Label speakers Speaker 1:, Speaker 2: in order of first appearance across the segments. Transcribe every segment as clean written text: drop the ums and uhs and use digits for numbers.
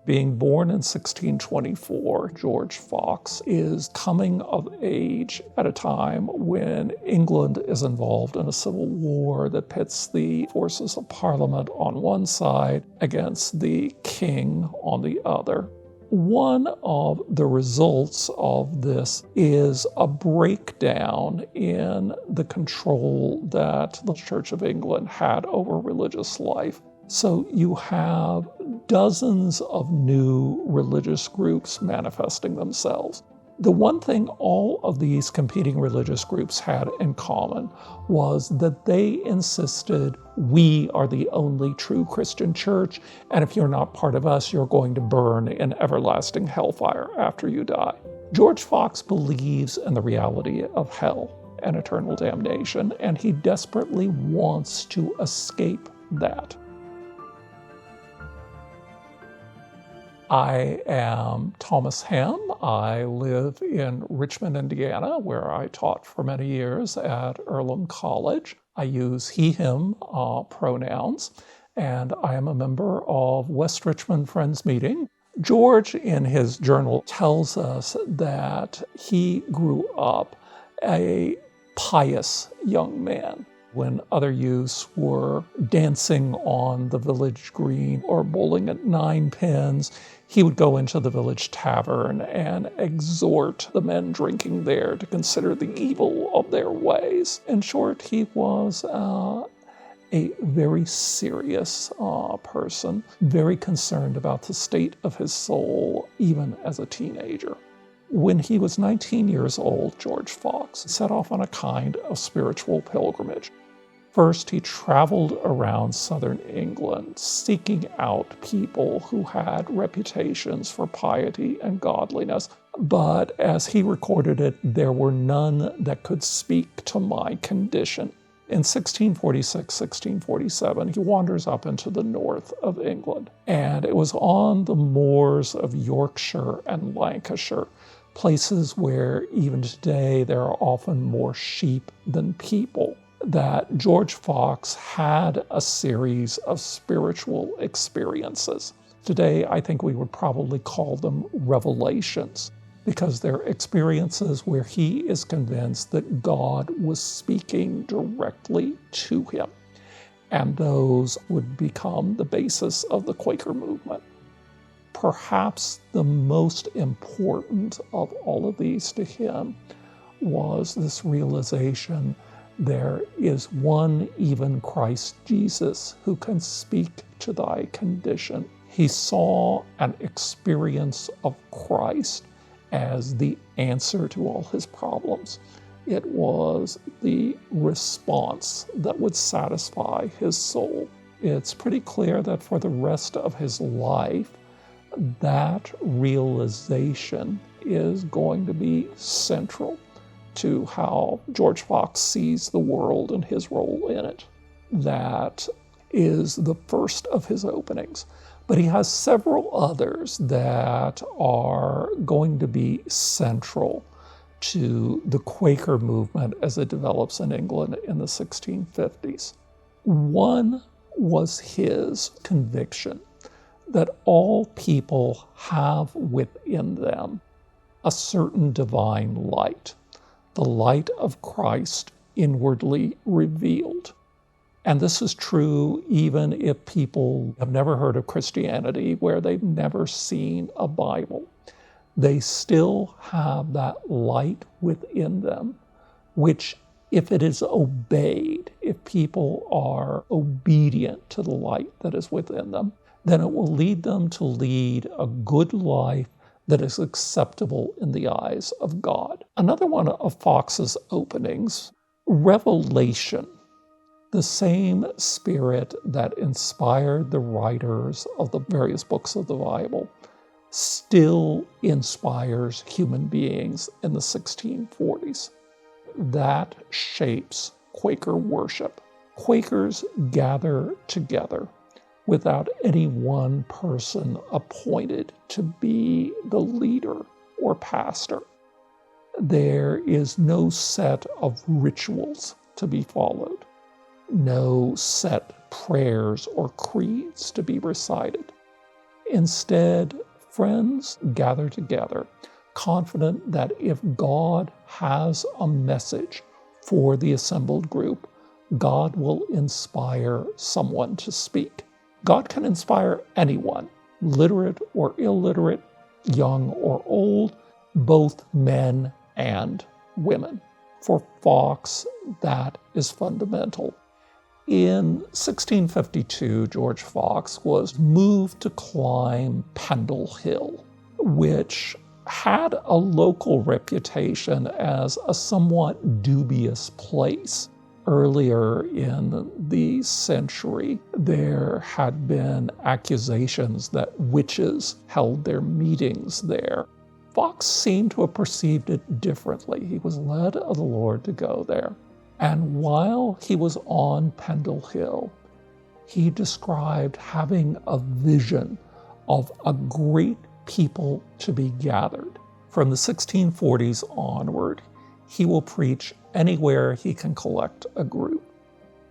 Speaker 1: Being born in 1624, George Fox is coming of age at a time when England is involved in a civil war that pits the forces of Parliament on one side against the king on the other. One of the results of this is a breakdown in the control that the Church of England had over religious life. So you have dozens of new religious groups manifesting themselves. The one thing all of these competing religious groups had in common was that they insisted we are the only true Christian church, and if you're not part of us, you're going to burn in everlasting hellfire after you die. George Fox believes in the reality of hell and eternal damnation, and he desperately wants to escape that. I am Thomas Ham. I live in Richmond, Indiana, where I taught for many years at Earlham College. I use he, him pronouns, and I am a member of West Richmond Friends Meeting. George, in his journal, tells us that he grew up a pious young man. When other youths were dancing on the village green or bowling at nine pins, he would go into the village tavern and exhort the men drinking there to consider the evil of their ways. In short, he was a very serious person, very concerned about the state of his soul, even as a teenager. When he was 19 years old, George Fox set off on a kind of spiritual pilgrimage. First, he traveled around southern England, seeking out people who had reputations for piety and godliness. But as he recorded it, there were none that could speak to my condition. In 1646, 1647, he wanders up into the north of England, and it was on the moors of Yorkshire and Lancashire, places where even today there are often more sheep than people, that George Fox had a series of spiritual experiences. Today, I think we would probably call them revelations, because they're experiences where he is convinced that God was speaking directly to him, and those would become the basis of the Quaker movement. Perhaps the most important of all of these to him was this realization: there is one, even Christ Jesus, who can speak to thy condition. He saw an experience of Christ as the answer to all his problems. It was the response that would satisfy his soul. It's pretty clear that for the rest of his life, that realization is going to be central to how George Fox sees the world and his role in it. That is the first of his openings. But he has several others that are going to be central to the Quaker movement as it develops in England in the 1650s. One was his conviction that all people have within them a certain divine light, the light of Christ inwardly revealed. And this is true even if people have never heard of Christianity, where they've never seen a Bible. They still have that light within them, which, if it is obeyed, if people are obedient to the light that is within them, then it will lead them to lead a good life that is acceptable in the eyes of God. Another one of Fox's openings, revelation. The same spirit that inspired the writers of the various books of the Bible still inspires human beings in the 1640s. That shapes Quaker worship. Quakers gather together without any one person appointed to be the leader or pastor. There is no set of rituals to be followed, no set prayers or creeds to be recited. Instead, friends gather together, confident that if God has a message for the assembled group, God will inspire someone to speak. God can inspire anyone, literate or illiterate, young or old, both men and women. For Fox, that is fundamental. In 1652, George Fox was moved to climb Pendle Hill, which had a local reputation as a somewhat dubious place. Earlier in the century, there had been accusations that witches held their meetings there. Fox seemed to have perceived it differently. He was led of the Lord to go there. And while he was on Pendle Hill, he described having a vision of a great people to be gathered. From the 1640s onward, he will preach anywhere he can collect a group,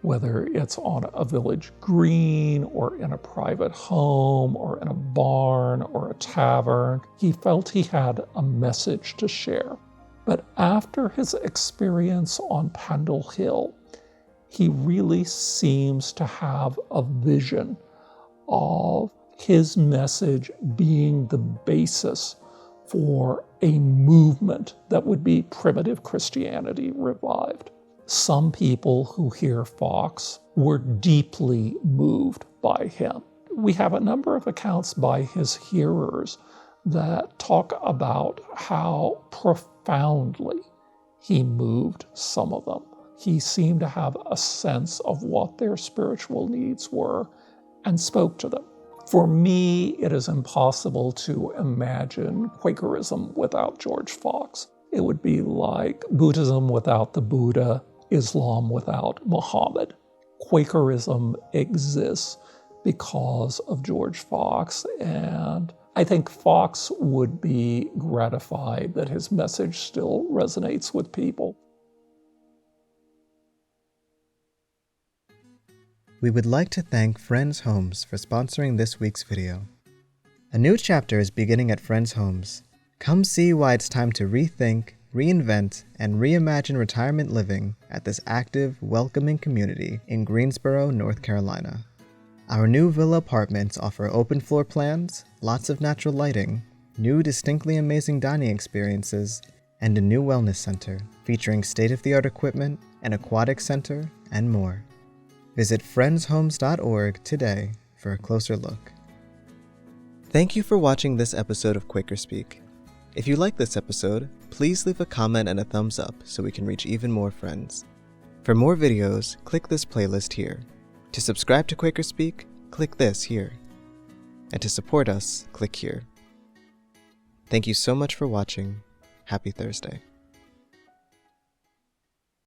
Speaker 1: whether it's on a village green or in a private home or in a barn or a tavern. He felt he had a message to share. But after his experience on Pendle Hill, he really seems to have a vision of his message being the basis for a movement that would be primitive Christianity revived. Some people who hear Fox were deeply moved by him. We have a number of accounts by his hearers that talk about how profoundly he moved some of them. He seemed to have a sense of what their spiritual needs were and spoke to them. For me, it is impossible to imagine Quakerism without George Fox. It would be like Buddhism without the Buddha, Islam without Muhammad. Quakerism exists because of George Fox, and I think Fox would be gratified that his message still resonates with people.
Speaker 2: We would like to thank Friends Homes for sponsoring this week's video. A new chapter is beginning at Friends Homes. Come see why it's time to rethink, reinvent, and reimagine retirement living at this active, welcoming community in Greensboro, North Carolina. Our new villa apartments offer open floor plans, lots of natural lighting, new distinctly amazing dining experiences, and a new wellness center featuring state-of-the-art equipment, an aquatic center, and more. Visit friendshomes.org today for a closer look. Thank you for watching this episode of QuakerSpeak. If you like this episode, please leave a comment and a thumbs up so we can reach even more friends. For more videos, click this playlist here. To subscribe to QuakerSpeak, click this here. And to support us, click here. Thank you so much for watching. Happy Thursday.